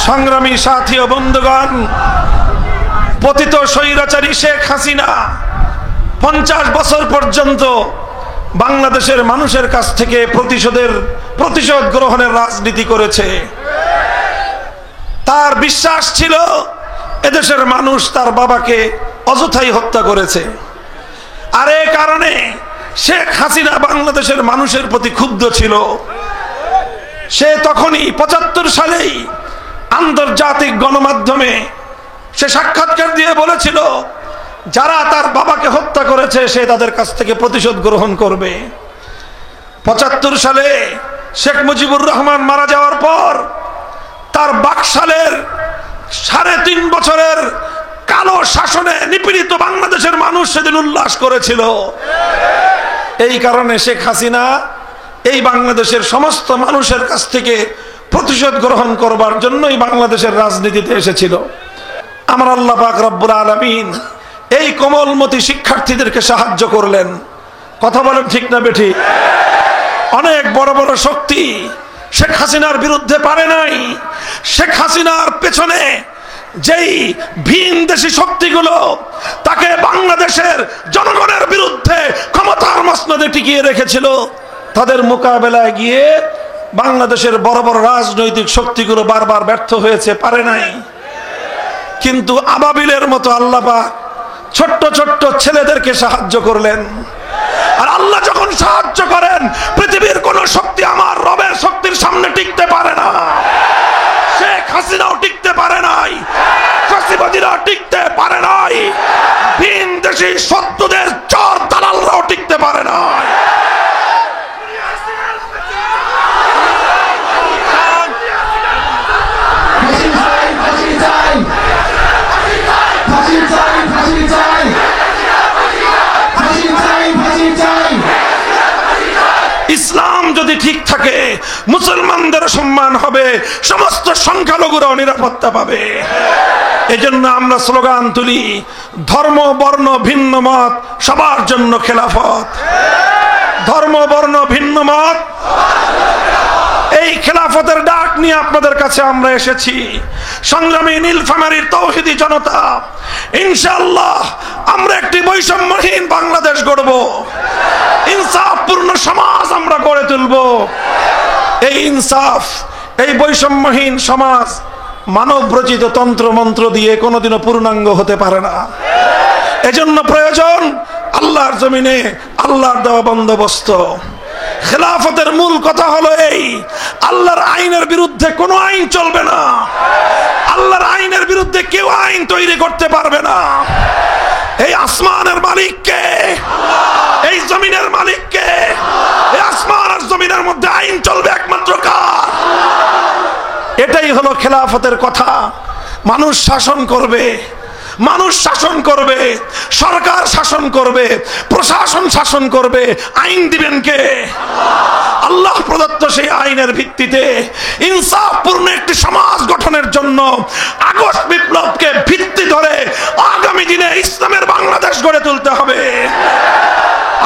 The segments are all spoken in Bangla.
সংগ্রামী সাথী ও বন্ধুগণ, পতিত স্বৈরাচারী শেখ হাসিনা 50 বছর পর্যন্ত বাংলাদেশের মানুষের কাছ থেকে প্রতিশোধ গ্রহণের রাজনীতি করেছে। তার বিশ্বাস ছিল এদেশের মানুষ তার বাবাকে অযথাই হত্যা করেছে, আর এই কারণে শেখ হাসিনা বাংলাদেশের মানুষের প্রতি ক্ষুব্ধ ছিল। সে তখনই 75 সালেই আন্তর্জাতিক গণমাধ্যমে সে সাক্ষাৎকার দিয়ে বলেছিল, যারা তার বাবাকে হত্যা করেছে সে তাদের কাছ থেকে প্রতিশোধ গ্রহণ করবে। 75 সালে শেখ মুজিবুর রহমান মারা যাওয়ার পর তার বাকশালের 3.5 বছরের কালো শাসনে নিপীড়িত বাংলাদেশের মানুষ সেদিন উল্লাস করেছিল। এই কারণে শেখ হাসিনা এই বাংলাদেশের সমস্ত মানুষের কাছ থেকে প্রতিশোধ গ্রহণ করবার জন্যই বাংলাদেশের রাজনীতিতে এসেছিল। আমার আল্লাহ পাক রব্বুল আলামিন এই কোমলমতি শিক্ষার্থীদেরকে সাহায্য করলেন। কথা বলেন ঠিক না বেঠিক? অনেক বড় বড় শক্তি শেখ হাসিনার বিরুদ্ধে পারে নাই। শেখ হাসিনার পেছনে যেই ভিনদেশী শক্তিগুলো তাকে বাংলাদেশের জনগণের বিরুদ্ধে ক্ষমতার মসনদে টিকিয়ে রেখেছিল, তাদের মোকাবেলায় গিয়ে বাংলাদেশের বড় বড় রাজনৈতিক শক্তিগুলো বারবার ব্যর্থ হয়েছে, পারে নাই। কিন্তু আবাবিলের মতো আল্লাহ পাক ছোট্ট ছোট্ট ছেলেদেরকে সাহায্য করলেন। আর আল্লাহ যখন সাহায্য করেন, পৃথিবীর কোন শক্তি আমার রবের শক্তির সামনে টিকতে পারে না। শেখ হাসিনাও টিকতে পারে নাই, ফ্যাসিবাদীরা টিকতে পারে নাই, ভিনদেশী শত্রুদের চর দালালরাও টিকতে পারে নাই। ইসলাম যদি ঠিক থাকে, মুসলমানদের সম্মান হবে, সমস্ত সংখ্যালঘুরাও নিরাপত্তা পাবে। এজন্য আমরা স্লোগান তুলি, ধর্ম বর্ণ ভিন্ন মত সবার জন্য খেলাফত। ধর্ম বর্ণ ভিন্ন মত, এই খেলাফতের ডাক নিয়ে আপনাদের কাছে আমরা এসেছি। সংগ্রামী নীলফামারীর তৌহিদি জনতা, ইনশাআল্লাহ আমরা একটি বৈষম্যহীন বাংলাদেশ গড়ব, ইনসাফপূর্ণ সমাজ আমরা গড়ে তুলব। এই ইনসাফ, এই বৈষম্যহীন সমাজ মানব রচিত তন্ত্র মন্ত্র দিয়ে কোনোদিনও পূর্ণাঙ্গ হতে পারে না। এজন্য প্রয়োজন আল্লাহর জমিনে আল্লাহর দেওয়া বন্দোবস্ত। খেলাফতের মূল কথা হলো এই, আল্লাহর আইনের বিরুদ্ধে কোনো আইন চলবে না। আল্লাহর আইনের বিরুদ্ধে কেউ আইন তৈরি করতে পারবে না। এই আসমানের মালিক কে? এই জমিনের মালিক কে? এই আসমান আর জমিনের মধ্যে আইন চলবে একমাত্র কার? এটাই হলো খেলাফতের কথা। মানুষ শাসন করবে, মানুষ শাসন করবে, সরকার শাসন করবে, প্রশাসন শাসন করবে, আইন দিবেন কে? আল্লাহ প্রদত্ত সেই আইনের ভিত্তিতে ইনসাফপূর্ণ একটি সমাজ গঠনের জন্য আগস্ট বিপ্লবকে ভিত্তি ধরে আগামী দিনে ইসলামের বাংলাদেশ গড়ে তুলতে হবে।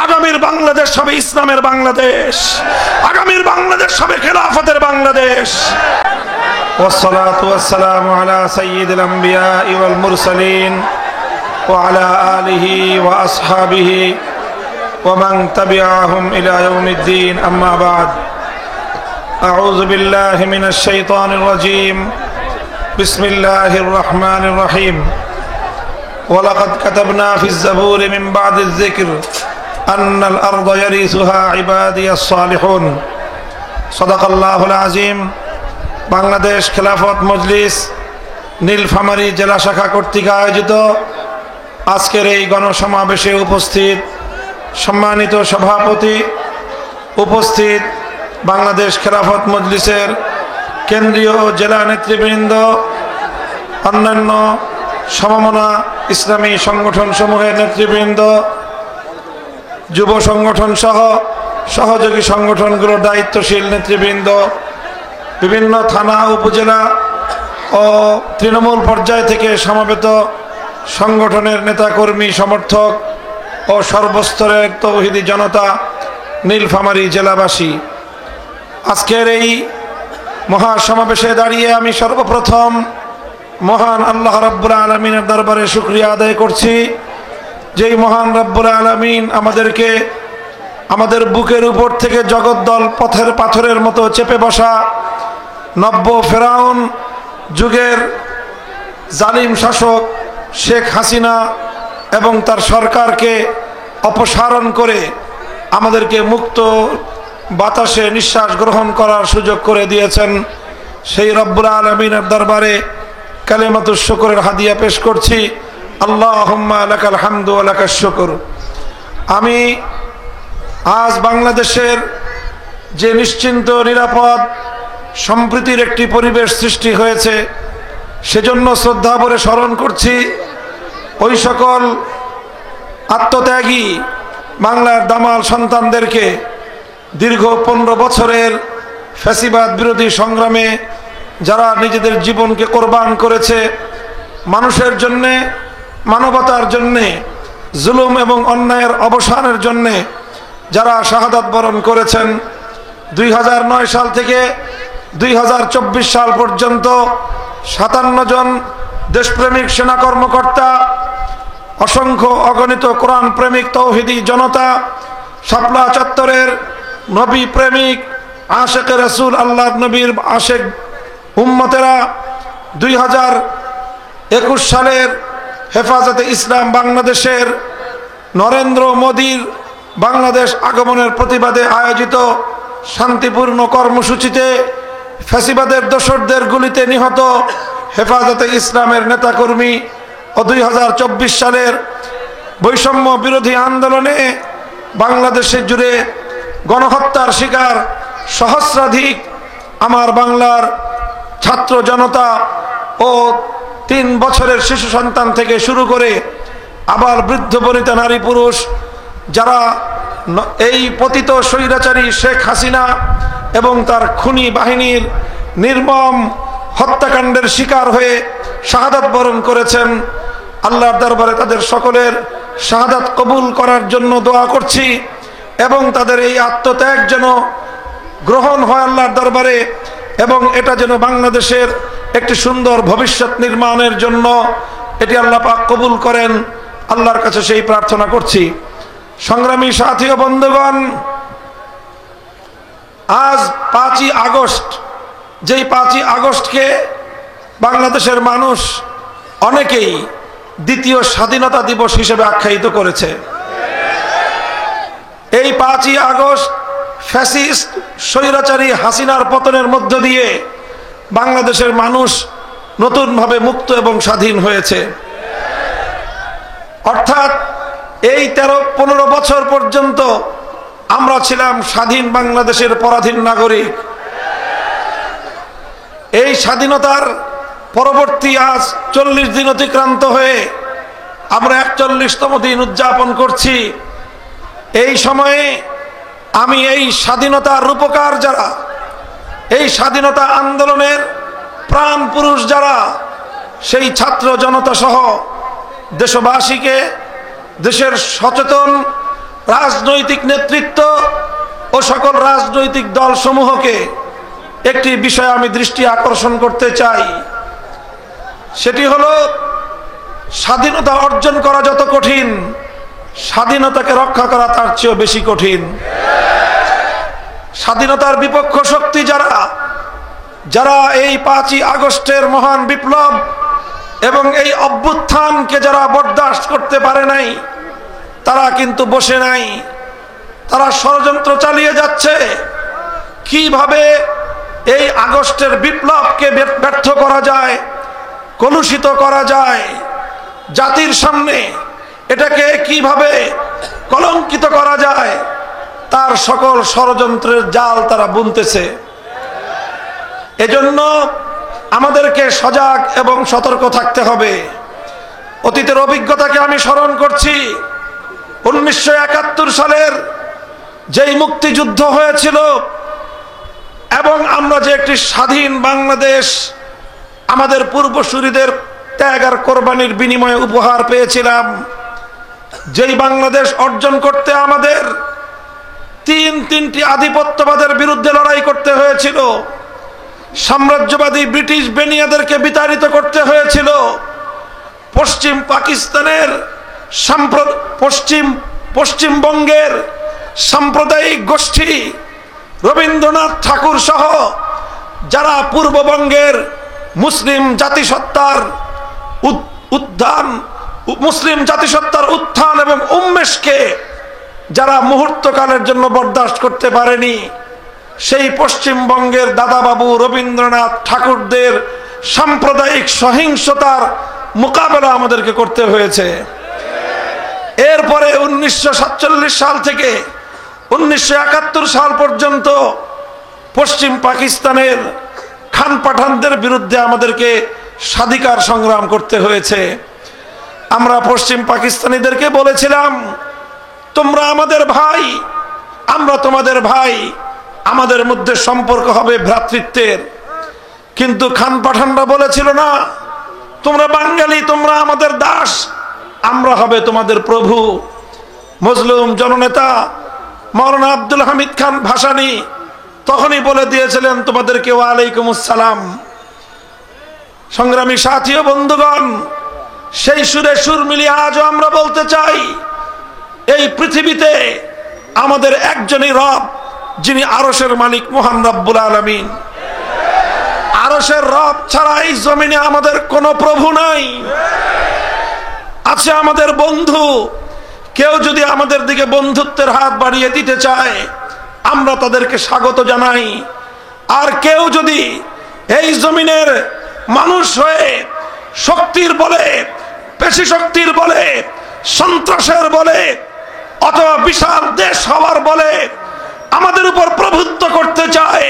আগামীর বাংলাদেশ হবে ইসলামের বাংলাদেশ, আগামীর বাংলাদেশ হবে খেলাফতের বাংলাদেশ। والصلاة والسلام على سيد الأنبياء والمرسلين وعلى آله وأصحابه ومن تبعهم إلى يوم الدين، أما بعد. أعوذ بالله من الشيطان الرجيم. بسم الله الرحمن الرحيم. ولقد كتبنا في الزبور من بعد الذكر أن الأرض يرثها عبادي الصالحون. صدق الله العظيم. বাংলাদেশ খেলাফত মজলিস নীলফামারী জেলা শাখা কর্তৃক আয়োজিত আজকের এই গণসমাবেশে উপস্থিত সম্মানিত সভাপতি, উপস্থিত বাংলাদেশ খেলাফত মজলিসের কেন্দ্রীয় ও জেলা নেতৃবৃন্দ, অন্যান্য সমমনা ইসলামী সংগঠন সমূহের নেতৃবৃন্দ, যুব সংগঠন সহ সহযোগী সংগঠনগুলোর দায়িত্বশীল নেতৃবৃন্দ, বিভিন্ন থানা উপজেলা ও তৃণমূল পর্যায় থেকে সমবেত সংগঠনের নেতাকর্মী সমর্থক ও সর্বস্তরের তৌহিদি জনতা, নীলফামারী জেলাবাসী, আজকের এই মহাসমাবেশে দাঁড়িয়ে আমি সর্বপ্রথম মহান আল্লাহ রাব্বুল আলামিনের দরবারে শুকরিয়া আদায় করছি, যেই মহান রাব্বুল আলামিন আমাদেরকে আমাদের বুকের উপর থেকে জগদ্দল পথের পাথরের মতো চেপে বসা নব্য ফেরাউন যুগের জালিম শাসক শেখ হাসিনা এবং তার সরকারকে অপসারণ করে আমাদেরকে মুক্ত বাতাসে নিঃশ্বাস গ্রহণ করার সুযোগ করে দিয়েছেন। সেই রব্বুল আলামিনের দরবারে কালিমাতুশ শুকরের হাদিয়া পেশ করছি। আল্লাহুম্মা লাকাল হামদু ওয়া লাকাশ শুকর। আমি আজ বাংলাদেশের যে নিশ্চিন্ত নিরাপদ সম্প্রীতির একটি পরিবেশ সৃষ্টি হয়েছে, সেজন্য শ্রদ্ধা ভরে স্মরণ করছি ওই সকল আত্মত্যাগী বাংলার দামাল সন্তানদেরকে, দীর্ঘ 15 বছরের ফ্যাসিবাদ বিরোধী সংগ্রামে যারা নিজেদের জীবনকে কোরবান করেছে, মানুষের জন্যে, মানবতার জন্যে, জুলুম এবং অন্যায়ের অবসানের জন্যে যারা শাহাদাত বরণ করেছেন। 2009 সাল থেকে 2024 সাল পর্যন্ত 57 জন দেশপ্রেমিক সেনা কর্মকর্তা, অসংখ্য অগণিত কোরআন প্রেমিক তৌহিদি জনতা, শাপলা চত্বরের নবী প্রেমিক আশেকে রাসূল, আল্লাহর নবীর আশেক উম্মতেরা 2021 সালের হেফাজতে ইসলাম বাংলাদেশের নরেন্দ্র মোদীর বাংলাদেশ আগমনের প্রতিবাদে আয়োজিত শান্তিপূর্ণ কর্মসূচিতে ফ্যাসিবাদের দোসরদের গুলিতে নিহত হেফাজতে ইসলামের নেতাকর্মী ও 2024 সালের বৈষম্য বিরোধী আন্দোলনে বাংলাদেশে জুড়ে গণহত্যার শিকার সহস্রাধিক আমার বাংলার ছাত্র জনতা ও 3 বছরের শিশু সন্তান থেকে শুরু করে আবার বৃদ্ধ বনিতা নারী পুরুষ যারা এই পতিত স্বৈরাচারী শেখ হাসিনা এবং তার খুনি বাহিনীর নির্মম হত্যাকাণ্ডের শিকার হয়ে শাহাদাত বরণ করেছেন, আল্লাহর দরবারে তাদের সকলের শাহাদাত কবুল করার জন্য দোয়া করছি এবং তাদের এই আত্মত্যাগ যেন গ্রহণ হয় আল্লাহর দরবারে, এবং এটা যেন বাংলাদেশের একটি সুন্দর ভবিষ্যৎ নির্মাণের জন্য এটি আল্লাহ পাক কবুল করেন। আল্লাহর কাছে সেই প্রার্থনা করছি। সংগ্রামী সাথী ও বন্ধুগণ, আজ 5ই আগস্ট, যেই 5ই আগস্টকে বাংলাদেশের মানুষ অনেকেই দ্বিতীয় স্বাধীনতা দিবস হিসেবে আখ্যায়িত করেছে। এই 5ই আগস্ট ফ্যাসিস্ট স্বৈরাচারী হাসিনার পতনের মধ্য দিয়ে বাংলাদেশের মানুষ নতুনভাবে মুক্ত এবং স্বাধীন হয়েছে। অর্থাৎ এই 13-15 বছর পর্যন্ত আমরা ছিলাম স্বাধীন বাংলাদেশের পরাধীন নাগরিক। এই স্বাধীনতার পরবর্তী আজ 40 দিন অতিক্রান্ত হয়ে আমরা 41তম দিন উদযাপন করছি। এই সময়ে আমি এই স্বাধীনতার রূপকার যারা, এই স্বাধীনতা আন্দোলনের প্রাণ পুরুষ যারা, সেই ছাত্র জনতা সহ দেশবাসীকে, দেশের সচেতন রাজনৈতিক নেতৃত্ব ও সকল রাজনৈতিক দলসমূহকে একটি বিষয়ে আমি দৃষ্টি আকর্ষণ করতে চাই। সেটি হলো, স্বাধীনতা অর্জন করা যত কঠিন, স্বাধীনতাকে রক্ষা করা তার চেয়েও বেশি কঠিন। স্বাধীনতার বিপক্ষ শক্তি যারা, যারা এই 5ই আগস্টের মহান বিপ্লব এবং এই অভ্যুত্থানকে যারা বরদাস্ত করতে পারে নাই, তারা কিন্তু বসে নাই। তারা ষড়যন্ত্র চালিয়ে যাচ্ছে কিভাবে এই আগস্টের বিপ্লবকে ব্যর্থ করা যায়, কলুষিত করা যায়, জাতির সামনে এটাকে কিভাবে কলঙ্কিত করা যায়, তার সকল ষড়যন্ত্রের জাল তারা বুনতেছে। এজন্য আমাদেরকে সজাগ এবং সতর্ক থাকতে হবে। অতীতের অভিজ্ঞতাকে আমি স্মরণ করছি। 1971 সালের যেই মুক্তিযুদ্ধ হয়েছিল এবং আমরা যে একটি স্বাধীন বাংলাদেশ আমাদের পূর্বসূরীদের ত্যাগ আর কোরবানির বিনিময়ে উপহার পেয়েছিলাম, যেই বাংলাদেশ অর্জন করতে আমাদের তিনটি আধিপত্যবাদের বিরুদ্ধে লড়াই করতে হয়েছিল, সাম্রাজ্যবাদী ব্রিটিশ বেনিয়াদেরকে বিতাড়িত করতে হয়েছিল। পশ্চিম পাকিস্তানের পশ্চিমবঙ্গের সাম্প্রদায়িক গোষ্ঠী রবীন্দ্রনাথ ঠাকুর সহ যারা পূর্ববঙ্গের মুসলিম জাতিসত্তার উত্থান এবং উন্মেষকে যারা মুহূর্তকালের জন্য বরদাস্ত করতে পারেনি, সেই পশ্চিমবঙ্গের দাদাবাবু রবীন্দ্রনাথ ঠাকুরদের সাম্প্রদায়িক সহিংসতার মোকাবেলা আমাদেরকে করতে হয়েছে। এরপরে 1947 সাল থেকে 1971 সাল পর্যন্ত পশ্চিম পাকিস্তানের খান পাঠানদের বিরুদ্ধে আমাদেরকে স্বাধিকার সংগ্রাম করতে হয়েছে। আমরা পশ্চিম পাকিস্তানিদেরকে বলেছিলাম, তোমরা আমাদের ভাই, আমরা তোমাদের ভাই, আমাদের মধ্যে সম্পর্ক হবে ভ্রাতৃত্বের। কিন্তু খান পাঠানরা বলেছিল, না, তোমরা বাঙালি, তোমরা আমাদের দাস, আমরা হবে তোমাদের প্রভু। মজলুম জননেতা মাওলানা আব্দুল হামিদ খান ভাসানী তখনই বলে দিয়েছিলেন, তোমাদেরকে ওয়ালাইকুম আসসালাম। সংগ্রামী সাথী ও বন্ধুগণ, সেই সুরে সুর মিলিয়ে আজও আমরা বলতে চাই, এই পৃথিবীতে আমাদের একজনই রব, যিনি আরশের মালিক মহান রব্বুল আলামিন। আরশের রব ছাড়া এই জমিনে আমাদের কোনো প্রভু নাই। আছে আমাদের বন্ধু, কেউ যদি আমাদের দিকে বন্ধুত্বের হাত বাড়িয়ে দিতে চায় আমরা তাদেরকে স্বাগত জানাই। আর কেউ যদি এই জমিনের মানুষ হয়ে শক্তির বলে, পেশি শক্তির বলে, সন্ত্রাসের বলে, অথবা বিশাল দেশ হওয়ার বলে আমাদের উপর প্রভুত্ব করতে চায়,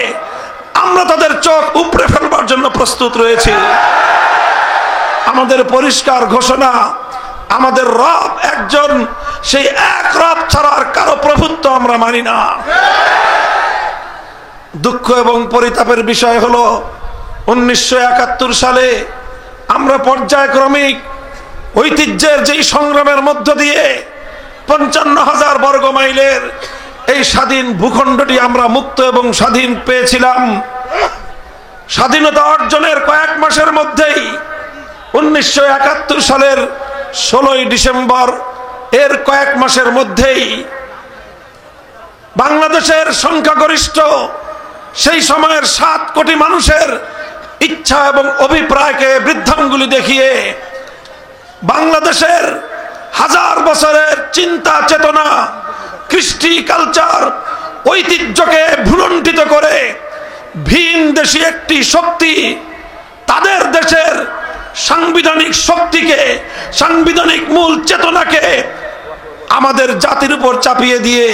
আমরা তাদের চোখ উপড়ে ফেলবার জন্য প্রস্তুত রয়েছি। আমাদের পরিষ্কার ঘোষণা, আমাদের রব একজন, সেই এক রব ছাড়া আর কারো প্রভুত্ব আমরা মানি না। দুঃখ এবং পরিতাপের বিষয় হলো 1971 সালে আমরা পর্যায়ক্রমিক ঐতিহ্যের যেই সংগ্রামের মধ্য দিয়ে 55,000 বর্গ মাইলের এই স্বাধীন ভূখণ্ডটি আমরা মুক্ত এবং স্বাধীন পেয়েছিলাম। স্বাধীনতা অর্জনের কয়েক মাসের মধ্যেই 1971 সালের 16 ডিসেম্বর এর কয়েক মাসের মধ্যেই বাংলাদেশের সংখ্যাগরিষ্ঠ সেই সময়ের 7 কোটি মানুষের ইচ্ছা এবং অভিপ্রায়কে বৃদ্ধাঙ্গুলি দেখিয়ে বাংলাদেশের হাজার বছরের চিন্তা চেতনা, কৃষ্টি কালচার, ঐতিহ্যকে ভুলুণ্ঠিত করে ভিন দেশি একটি শক্তি তাদের দেশের সাংবিধানিক শক্তিকে, সাংবিধানিক মূল চেতনাকে আমাদের জাতির উপর চাপিয়ে দিয়ে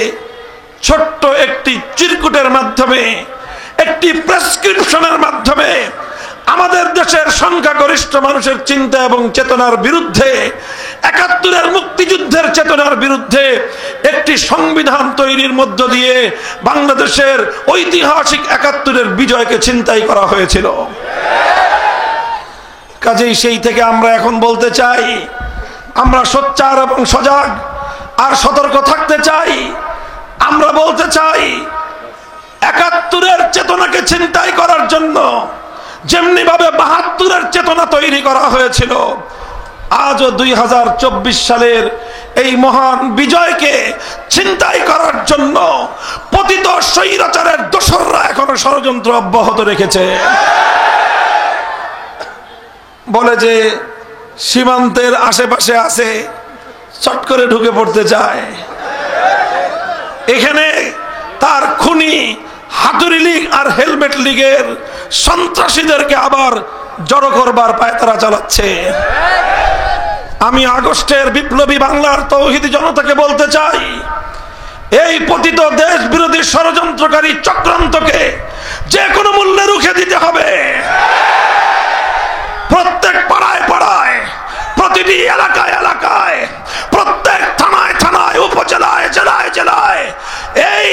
ছোট্ট একটি চিরকুটের মাধ্যমে, একটি প্রেসক্রিপশনের মাধ্যমে আমাদের দেশের সংখ্যাগরিষ্ঠ মানুষের চিন্তা এবং চেতনার বিরুদ্ধে, 71-এর মুক্তিযুদ্ধের চেতনার বিরুদ্ধে একটি সংবিধান তৈরির মধ্য দিয়ে বাংলাদেশের ঐতিহাসিক 71-এর বিজয়কে ছিনতাই করা হয়েছিল। কাজেই সেই থেকে আমরা এখন বলতে চাই, আমরা সোচ্চার এবং সজাগ আর সতর্ক থাকতে চাই। আমরা বলতে চাই, 71-এর চেতনাকে ছিনতাই করার জন্য যেমনি ভাবে 72-এর চেতনা তৈরি করা হয়েছিল, আজও 2024 সালের এই মহান বিজয়কে ছিনতাই করার জন্য পতিত স্বৈরাচারের দোসররা এখনো ষড়যন্ত্র অব্যাহত রেখেছে। বলে যে সীমান্তের আশেপাশে আছে, চট করে ঢুকে পড়তে চায়। এখানে তার খুনি হাতুড়ি লীগ আর হেলমেট লীগের সন্ত্রাসীদেরকে আবার জড়ো করবার পায়তারা চালাচ্ছে। আমি আগস্টের বিপ্লবী বাংলার তৌহিদি জনতাকে বলতে চাই, এই পতিত দেশ বিরোধী ষড়যন্ত্রকারী চক্রান্তকে যে কোনো মূল্যে রুখে দিতে হবে। প্রত্যেক পাড়ায় পাড়ায়, প্রতিটি এলাকায় এলাকায়, প্রত্যেক থানায় থানায়, উপজেলায়, জেলায় জেলায় এই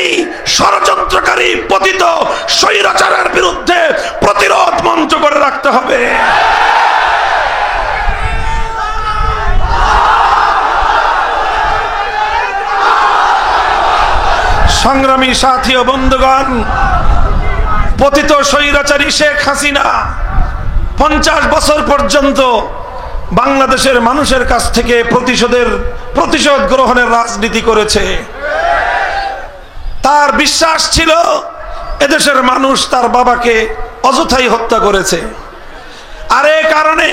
ষড়যন্ত্রকারী পতিত স্বৈরাচারের বিরুদ্ধে প্রতিরোধ মঞ্চ করে রাখতে হবে। সংগ্রামী সাথী ও বন্ধুগণ, পতিত স্বৈরাচারী শেখ হাসিনা 50 বছর পর্যন্ত বাংলাদেশের মানুষের কাছ থেকে প্রতিশোধ গ্রহণের রাজনীতি করেছে। তার বিশ্বাস ছিল এদেশের মানুষ তার বাবাকে অযথাই হত্যা করেছে, আর এই কারণে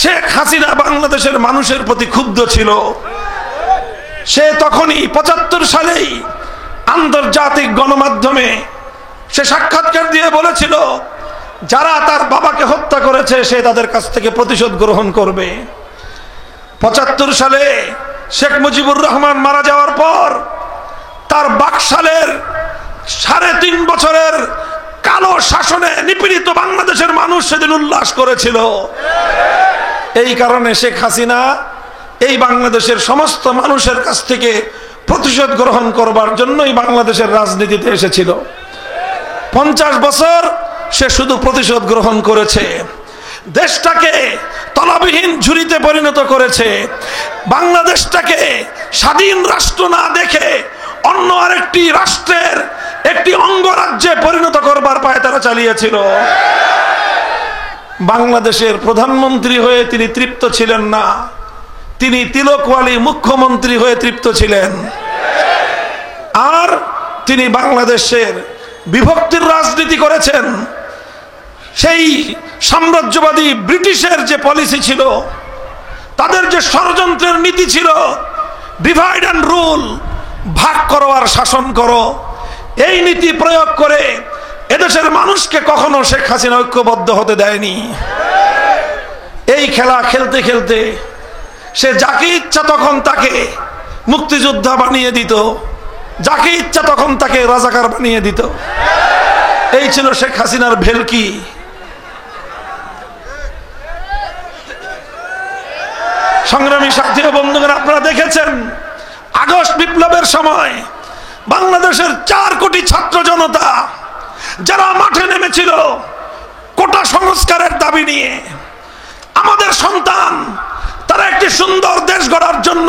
শেখ হাসিনা বাংলাদেশের মানুষের প্রতি ক্ষুব্ধ ছিল। সে তখনই 75 সালেই আন্তর্জাতিক গণমাধ্যমে সে সাক্ষাৎকার দিয়ে বলেছিল, যারা তার বাবাকে হত্যা করেছে সে তাদের কাছ থেকে প্রতিশোধ গ্রহণ করবে। 75 সালে শেখ মুজিবুর রহমান মারা যাওয়ার পর তার বাকশালের 3.5 বছরের কালো শাসনে নিপীড়িত বাংলাদেশের মানুষ সেদিন উল্লাস করেছিল। এই কারণে শেখ হাসিনা এই বাংলাদেশের সমস্ত মানুষের কাছ থেকে প্রতিশোধ গ্রহণ করবার জন্যই বাংলাদেশের রাজনীতিতে এসেছিল। 50 বছর সে শুধু প্রতিশোধ গ্রহণ করেছে, দেশটাকে তলাবিহীন ঝুড়িতে পরিণত করেছে, বাংলাদেশটাকে স্বাধীন রাষ্ট্র না দেখে অন্য আরেকটি রাষ্ট্রের একটি অঙ্গরাজ্যে পরিণত করবার পায়তারা চালিয়েছিল। বাংলাদেশের প্রধানমন্ত্রী হয়ে তিনি তৃপ্ত ছিলেন না, তিনি তিলকওয়ালী মুখ্যমন্ত্রী হয়ে তৃপ্ত ছিলেন। আর তিনি বাংলাদেশের বিভক্তির রাজনীতি করেছেন। সেই সাম্রাজ্যবাদী ব্রিটিশের যে পলিসি ছিল, তাদের যে ষড়যন্ত্রের নীতি ছিল, ডিভাইড অ্যান্ড রুল, ভাগ করো আর শাসন করো, এই নীতি প্রয়োগ করে এদেশের মানুষকে কখনো শেখ হাসিনা ঐক্যবদ্ধ হতে দেয়নি। এই খেলা খেলতে খেলতে সে যাকে ইচ্ছা তখন তাকে মুক্তিযোদ্ধা বানিয়ে দিত, যাকে ইচ্ছা তখন তাকে রাজাকার বানিয়ে দিত। এই ছিল শেখ হাসিনার ভেলকি। সংগ্রামী সাথী ও বন্ধুগণ, আপনারা দেখেছেন আগস্ট বিপ্লবের সময় বাংলাদেশের 4 কোটি ছাত্র জনতা যারা মাঠে নেমেছিল কোটা সংস্কারের দাবি নিয়ে। আমাদের সন্তান তারা একটি সুন্দর দেশ গড়ার জন্য,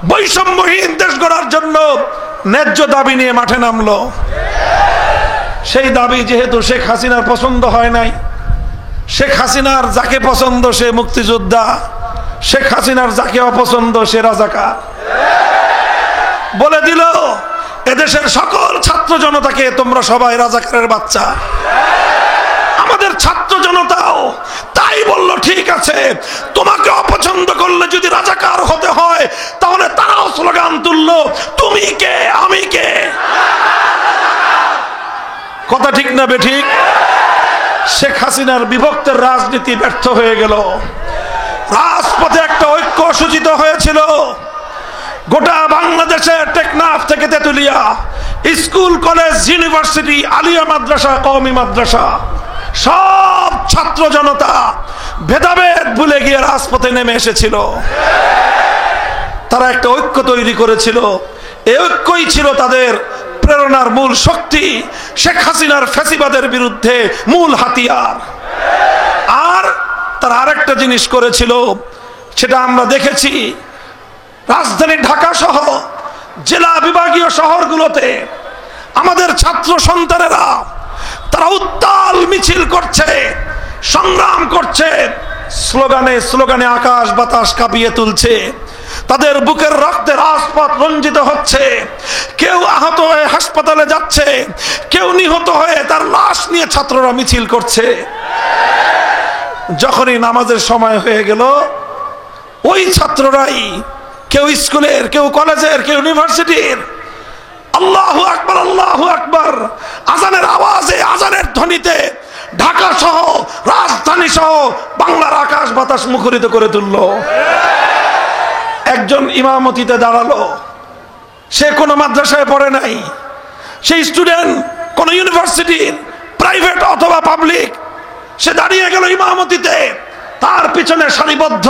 বৈষম্যহীন দেশ গড়ার জন্য ন্যায্য দাবি নিয়ে মাঠে নামলো। সেই দাবি যেহেতু শেখ হাসিনার পছন্দ হয় নাই, শেখ হাসিনার যাকে পছন্দ সে মুক্তিযোদ্ধা, শেখ হাসিনার যাকে অপছন্দ সে রাজাকার, বলে দিল এদেশের সকল ছাত্র জনতাকে তোমরা সবাই রাজাকারের বাচ্চা। আমাদের ছাত্র জনতাও তাই বলল, ঠিক আছে, তোমাকে অপছন্দ করলে যদি রাজাকার হতে হয় তাহলে তারাও স্লোগান তুললো, তুমি কে আমি কে। কথা ঠিক না বেঠিক? শেখ হাসিনার বিভক্তের রাজনীতি ব্যর্থ হয়ে গেল। রাজপথে একটা ঐক্য সূচিত হয়েছিল। গোটা বাংলাদেশে টেকনাফ থেকে তেতুলিয়া, স্কুল কলেজ ইউনিভার্সিটি, আলিয়া মাদ্রাসা, কওমি মাদ্রাসা, সব ছাত্র জনতা ভেদাভেদ ভুলে গিয়ে রাজপথে নেমে এসেছিল। তারা একটা ঐক্য তৈরি করেছিল। এই ঐক্যই ছিল তাদের প্রেরণার মূল শক্তি, শেখ হাসিনার ফ্যাসিবাদের বিরুদ্ধে মূল হাতিয়ার। আর তারা আরেকটা জিনিস করেছিল, সেটা আমরা দেখেছি রাজধানী ঢাকা সহ জেলা বিভাগীয় শহরগুলোতে আমাদের ছাত্র সন্তানেরা তারা উত্তাল মিছিল করছে, সংগ্রাম করছে, স্লোগানে স্লোগানে আকাশ বাতাস কাঁপিয়ে তুলছে। তাদের বুকের রক্তে রাজপথ রঞ্জিত হচ্ছে। কেউ আহত হয়ে হাসপাতালে যাচ্ছে, কেউ নিহত হয়ে তার লাশ নিয়ে ছাত্ররা মিছিল করছে। যখনই নামাজের সময় হয়ে গেল, ওই ছাত্ররাই, কেউ স্কুলের, কেউ কলেজের, কেউ ইউনিভার্সিটির, আল্লাহু আকবার আল্লাহু আকবার আজানের আওয়াজে, আজানের ধ্বনিতে ঢাকা সহ রাজধানী সহ বাংলার আকাশ বাতাস মুখরিত করে তুলল। একজন ইমামতিতে দাঁড়ালো, সে কোনো মাদ্রাসায় পড়ে নাই, সেই স্টুডেন্ট কোন ইউনিভার্সিটির, প্রাইভেট অথবা পাবলিক, সে দাঁড়িয়ে গেল ইমামতিতে। তার পিছনে সারিবদ্ধ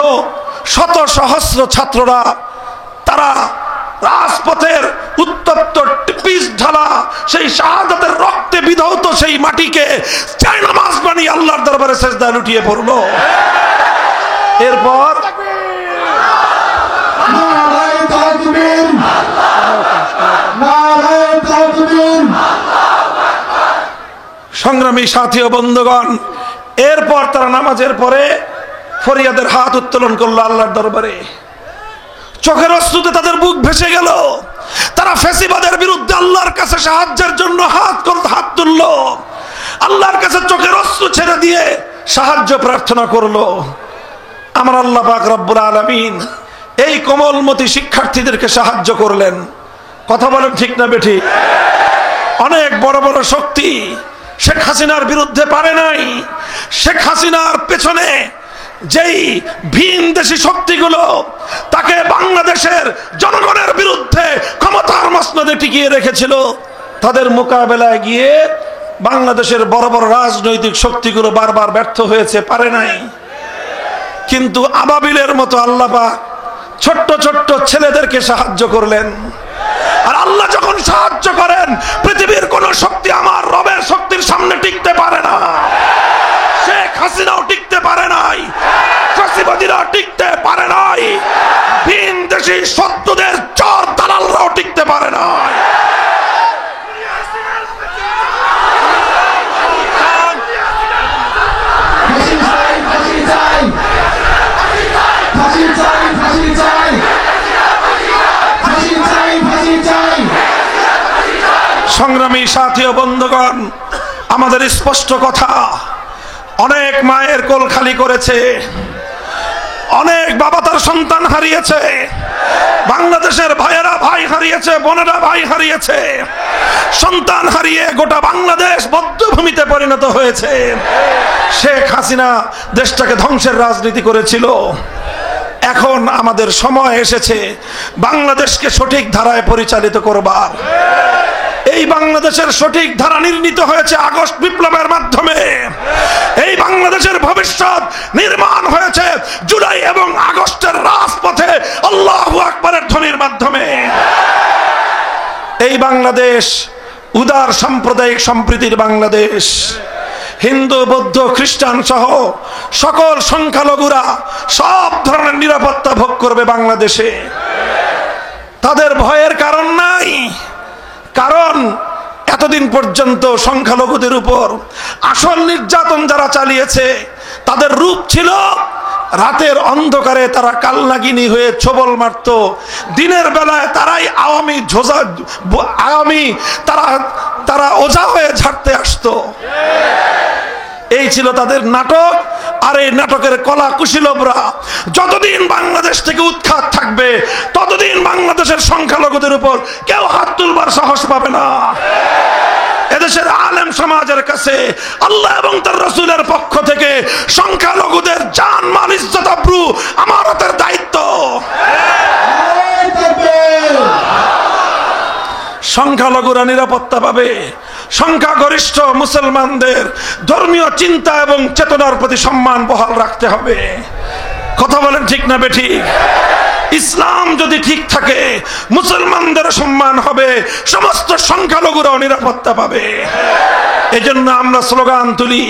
শত সহস্র ছাত্ররা, তারা রাজপথের উত্তপ্ত পিচ ঢালা সেই শাহাদাতের রক্তে বিধৌত সেই মাটিকে চাই নামাজ বানিয়ে আল্লাহর দরবারে সেজদায় লুটিয়ে পড়ল। এরপর সংগ্রামী সাথী ও বন্ধুগণ, এরপর তারা নামাজের পরে ফরিয়াদের হাত উত্তোলন করলো আল্লাহর দরবারে। চোখের অশ্রুতে তাদের বুক ভেসে গেল। তারা ফ্যাসিবাদের বিরুদ্ধে আল্লাহর কাছে সাহায্যের জন্য হাত তুললো, আল্লাহর কাছে চোখের অশ্রু ছেড়ে দিয়ে সাহায্য প্রার্থনা করলো। আমার আল্লাহ পাক রব্বুল আলামিন এই কোমলমতি শিক্ষার্থীদেরকে সাহায্য করলেন। কথা বলেন ঠিক না বেঠিক? অনেক বড় বড় শক্তি শেখ হাসিনার বিরুদ্ধে পারে নাই। শেখ হাসিনার পেছনে যেই ভিনদেশী শক্তিগুলো তাকে বাংলাদেশের জনগণের বিরুদ্ধে ক্ষমতার মসনদে টিকিয়ে রেখেছিল, তাদের মোকাবেলায় গিয়ে বাংলাদেশের বড় বড় রাজনৈতিক শক্তিগুলো বারবার ব্যর্থ হয়েছে, পারে নাই। কিন্তু আবাবিলের মতো আল্লাহ পাক ছোট্ট ছোট্ট ছেলেদেরকে সাহায্য করলেন। আর আল্লাহ যখন সাহায্য করেন, পৃথিবীর কোন শক্তি আমার রবের শক্তির সামনে টিকতে পারে না। শেখ হাসিনাও টিকতে পারে নাই, ফ্যাসিবাদীরা টিকতে পারে নাই, ভিনদেশী শত্রুদের চর দালালরাও টিকতে পারে নাই। সংগ্রামী সাথী ও বন্ধুগণ, আমাদের স্পষ্ট কথা, অনেক মায়ের কোল খালি করেছে, অনেক বাবা তার সন্তান হারিয়েছে, বাংলাদেশের ভাইয়েরা ভাই হারিয়েছে, বোনেরা ভাই হারিয়েছে, সন্তান হারিয়ে গোটা বাংলাদেশ বধ্যভূমিতে পরিণত হয়েছে। শেখ হাসিনা দেশটাকে ধ্বংসের রাজনীতি করেছিল। এখন আমাদের সময় এসেছে বাংলাদেশকে সঠিক ধারায় পরিচালিত করবার। এই বাংলাদেশের সঠিক ধারা নির্ণীত হয়েছে আগস্ট বিপ্লবের মাধ্যমে। এই বাংলাদেশের ভবিষ্যৎ নির্মাণ হয়েছে জুলাই এবং আগস্টের রাজপথে আল্লাহু আকবারের ধ্বনির মাধ্যমে। এই বাংলাদেশ উদার সাম্প্রদায়িক সম্প্রীতির বাংলাদেশ। হিন্দু, বৌদ্ধ, খ্রিস্টান সহ সকল সংখ্যালঘুরা সব ধরনের নিরাপত্তা ভোগ করবে বাংলাদেশে। তাদের ভয়ের কারণ নাই, কারণ এতদিন পর্যন্ত সংখ্যালঘুদের উপর আসল নির্যাতন যারা চালিয়েছে তাদের রূপ ছিল রাতের অন্ধকারে তারা কালনাগিনী হয়ে ছোবল মারত, দিনের বেলায় তারাই তারা ওঝা হয়ে ঝাড়তে আসতো। এই ছিল তাদের নাটক। আর এই নাটকের কলা কুশীলবরা যতদিন বাংলাদেশ থেকে উৎখাত থাকবে, ততদিন বাংলাদেশের সংখ্যালঘুদের উপর কেউ হাত তুলবার সাহস পাবে না। এদেশের আলেম সমাজের কাছে আল্লাহ এবং তার রাসূলের পক্ষ থেকে সংখ্যালঘুদের জান, মাল, ইজ্জত, আবরু আমানতের দায়িত্ব। সংখ্যালঘুরা নিরাপত্তা পাবে। সংখ্যাগরিষ্ঠ মুসলমানদের ধর্মীয় চিন্তা এবং চেতনার প্রতি সম্মান বহাল রাখতে হবে। কথা বলেন ঠিক না বেঠিক? ইসলাম যদি ঠিক থাকে, মুসলমানদের সম্মান হবে, সমস্ত সংখ্যালঘুরাও নিরাপত্তা পাবে। এজন্য আমরা স্লোগান তুলি,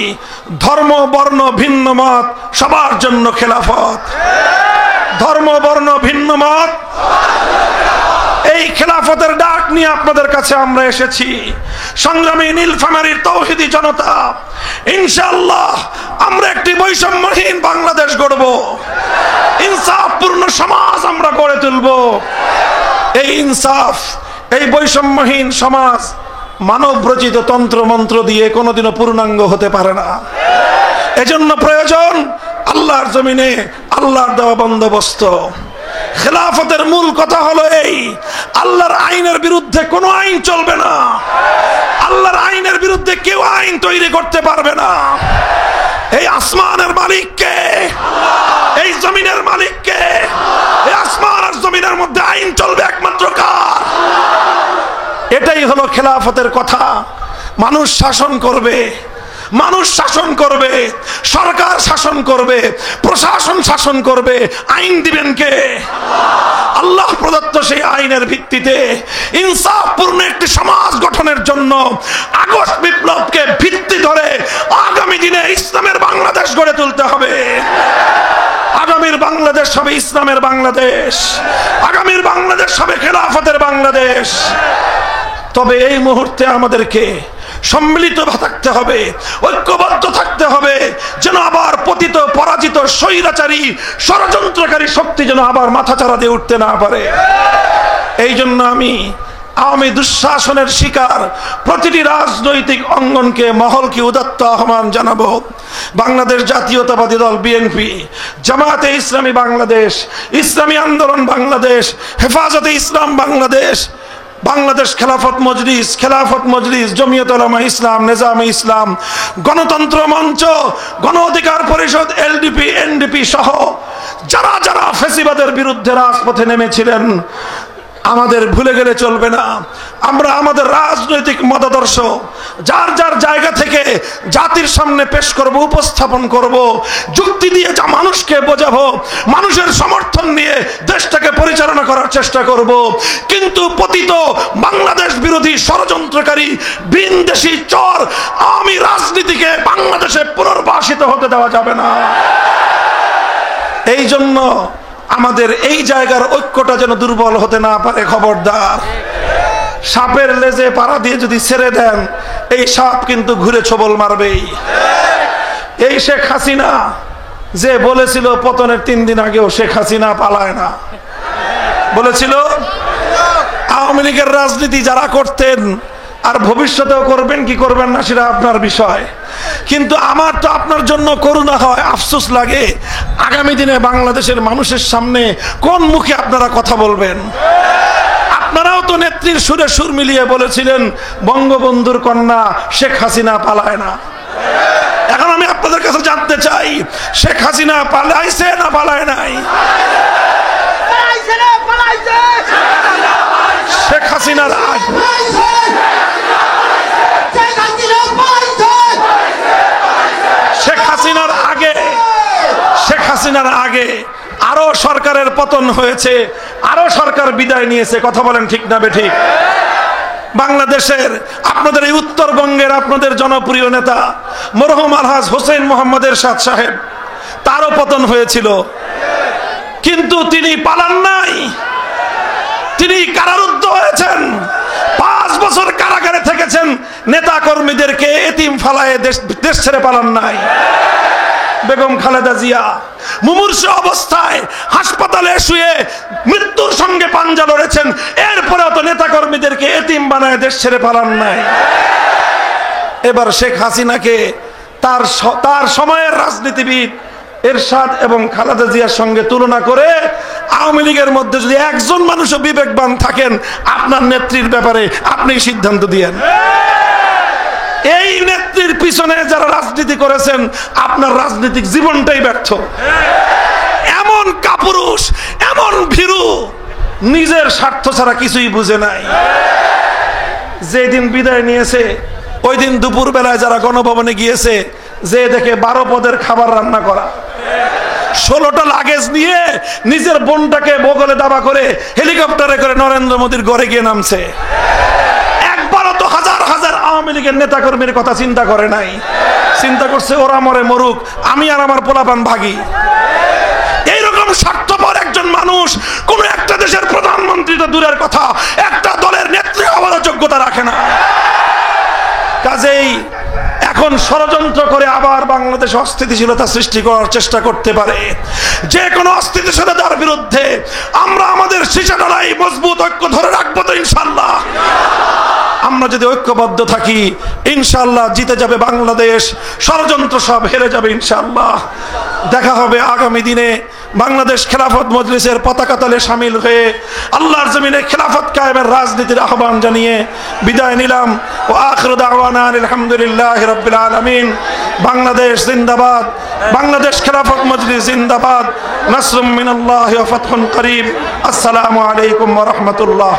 ধর্ম বর্ণ ভিন্ন মত সবার জন্য খেলাফত। ধর্ম বর্ণ ভিন্ন মত, এই খেলাফতের ডাক নিয়ে আপনাদের কাছে আমরা এসেছি। সংগ্রামী নীলফামারীর তৌহিদি জনতা, ইনশাআল্লাহ আমরা একটি বৈষম্যহীন বাংলাদেশ গড়ব, ইনসাফপূর্ণ সমাজ আমরা গড়ে তুলব। এই ইনসাফ, এই বৈষম্যহীন সমাজ মানব রচিত তন্ত্র মন্ত্র দিয়ে কোনোদিনও পূর্ণাঙ্গ হতে পারে না। এজন্য প্রয়োজন আল্লাহর জমিনে আল্লাহর দেওয়া বন্দোবস্ত। খেলাফতের মূল কথা হলো এই, আল্লাহর আইনের বিরুদ্ধে কোনো আইন চলবে না। আল্লাহর আইনের বিরুদ্ধে কেউ আইন তৈরি করতে পারবে না। এই আসমানের মালিক কে? এই জমিনের মালিক কে? এই আসমান আর জমিনের মধ্যে আইন চলবে একমাত্র কার? এটাই হলো খেলাফতের কথা। মানুষ শাসন করবে, মানুষ শাসন করবে, সরকার শাসন করবে, প্রশাসন শাসন করবে, আইন দিবেন কে? আল্লাহ প্রদত্ত সেই আইনের ভিত্তিতে ইনসাফপূর্ণ একটি সমাজ গঠনের জন্য আগস্ট বিপ্লবকে ভিত্তি ধরে আগামী দিনে ইসলামের বাংলাদেশ গড়ে তুলতে হবে। আগামীর বাংলাদেশ হবে ইসলামের বাংলাদেশ, আগামীর বাংলাদেশ হবে খেলাফতের বাংলাদেশ। তবে এই মুহূর্তে আমাদেরকে সম্মিলিত থাকতে হবে, ঐক্যবদ্ধ থাকতে হবে, যেন আবার পতিত পরাজিত স্বৈরাচারী ষড়যন্ত্রকারী শক্তি যেন আবার মাথাচাড়া দিয়ে উঠতে না পারে। এই জন্য আমি আওয়ামী দুঃশাসনের শিকার প্রতিটি রাজনৈতিক অঙ্গনকে মহলকে উদাত্ত আহ্বান জানাবো। বাংলাদেশ জাতীয়তাবাদী দল বিএনপি, জামায়াতে ইসলামী বাংলাদেশ, ইসলামী আন্দোলন বাংলাদেশ, হেফাজতে ইসলাম বাংলাদেশ, বাংলাদেশ খেলাফত মজলিস, জমিয়ত উলামা ইসলাম, নেজামে ইসলাম, গণতন্ত্র মঞ্চ, গণ অধিকার পরিষদ, এলডিপি, এনডিপি সহ যারা যারা ফ্যাসিবাদের বিরুদ্ধে রাজপথে নেমেছিলেন, আমাদের ভুলে গেলে চলবে না। আমরা আমাদের রাজনৈতিক মতাদর্শ যার যার জায়গা থেকে জাতির সামনে পেশ করব, উপস্থাপন করব, যুক্তি দিয়ে যা মানুষকে বোঝাবো, মানুষের সমর্থন নিয়ে দেশটাকে পরিচালনা করার চেষ্টা করব। কিন্তু পতিত বাংলাদেশ বিরোধী ষড়যন্ত্রকারী ভিনদেশী চর আওয়ামী রাজনীতিকে বাংলাদেশে পুনর্বাসিত হতে দেওয়া যাবে না। এই জন্য আমাদের এই জায়গার ঐক্যটা যেন দুর্বল হতে না পারে। খবরদার, সাপের লেজে পাড়া দিয়ে যদি ছেড়ে দেন, এই সাপ কিন্তু ঘুরে ছোবল মারবেই। এই শেখ হাসিনা যে বলেছিল পতনের 3 দিন আগেও শেখ হাসিনা পালায় না, বলেছিল। আওয়ামী লীগের রাজনীতি যারা করতেন আর ভবিষ্যতেও করবেন কি করবেন না সেটা আপনার বিষয়, কিন্তু আমার তো আপনার জন্য করুণা হয়, আফসোস লাগে। আগামী দিনে বাংলাদেশের মানুষের সামনে কোন মুখে আপনারা কথা বলবেন? আপনারাও তো নেত্রীর সুরে সুর মিলিয়ে বলেছিলেন বঙ্গবন্ধুর কন্যা শেখ হাসিনা পালায় না। এখন আমি আপনাদের কাছে জানতে চাই, শেখ হাসিনা পালাইছে না পালায় নাই? শেখ হাসিনার শেখ হাসিনার আগে আরো সরকারের পতন হয়েছে, আরো সরকার বিদায় নিয়েছে। কথা বলেন ঠিক না বেঠিক? বাংলাদেশের আপনাদের এই উত্তরবঙ্গের আপনাদের জনপ্রিয় নেতা মরহুম আলহাজ হোসেন মোহাম্মদ এরশাদ সাহেব, তারও পতন হয়েছিল, কিন্তু তিনি পালান নাই, তিনি কারারুদ্ধ হয়েছেন। 5 বছর কারাগারে থেকেছেন, নেতা কর্মীদেরকে এতিম ফালায়ে দেশ ছেড়ে পালান নাই। বেগম খালেদা জিয়া মুমূর্ষ অবস্থায় হাসপাতালে শুয়ে মৃত্যুর সঙ্গে পাঞ্জা লড়েছেন, এরপরেও তো নেতা কর্মীদেরকে এতিম বানায় দেশ ছেড়ে পালান নাই। এবার শেখ হাসিনাকে তার সময়ের রাজনীতিবিদ এরশাদ এবং খালেদা জিয়ার সঙ্গে তুলনা করে আওয়ামী লীগের মধ্যে যদি একজন মানুষও বিবেকবান থাকেন, আপনার নেত্রীর ব্যাপারে আপনি সিদ্ধান্ত দিয়েন। এই নেত্রীর পিছনে যারা রাজনীতি করেছেন, আপনার রাজনৈতিক জীবনটাই ব্যর্থ। এমন কাপুরুষ, এমন ভীরু, নিজের স্বার্থ ছাড়া কিছুই বুঝে নাই। যেদিন বিদায় নিয়েছে ওই দিন দুপুর বেলায় যারা গণভবনে গিয়েছে, যে দেখে 12 পদের খাবার রান্না করা, 16টা লাগেজ নিয়ে নিজের বোনটাকে বগলে দাবা করে হেলিকপ্টারে করে নরেন্দ্র মোদীর ঘরে গিয়ে নামছে। একবারও তো হাজার হাজার আওয়ামী লীগের নেতা কর্মীর কথা চিন্তা করে নাই। চিন্তা করছে ওরা মরে মরুক, আমি আর আমার পোলাপান ভাগি। এইরকম স্বার্থপর একজন মানুষ কোন একটা দেশের প্রধানমন্ত্রী তো দূরের কথা, একটা দলের নেত্রী হওয়ার যোগ্যতা রাখে না। কাজেই এখন ষড়যন্ত্র করে আবার বাংলাদেশে অস্থিতিশীলতা সৃষ্টি করার চেষ্টা করতে পারে। যে কোনো অস্থিতিশীলতার বিরুদ্ধে আমরা আমাদের শিশাডালাই মজবুত ঐক্য ধরে রাখবো তো ইনশাআল্লাহ। আমরা যদি ঐক্যবদ্ধ থাকি, ইনশাআল্লাহ জিতে যাবে বাংলাদেশ, ষড়যন্ত্র সব হেরে যাবে ইনশাআল্লাহ। দেখা হবে আগামী দিনে বাংলাদেশ খেলাফত মজলিসের পতাকা তলে শামিল হয়ে আল্লাহর জমিনে খেলাফত কায়েমের রাজনীতির আহ্বান জানিয়ে বিদায় নিলাম। ও আখিরু দাওয়ানা আলহামদুলিল্লাহি রাব্বিল আলামিন। বাংলাদেশ জিন্দাবাদ, বাংলাদেশ খেলাফত মজলিস জিন্দাবাদ। নাসরুম মিনাল্লাহি ওয়া ফাতহুন করিব। আসসালামু আলাইকুম ওয়া রাহমাতুল্লাহ।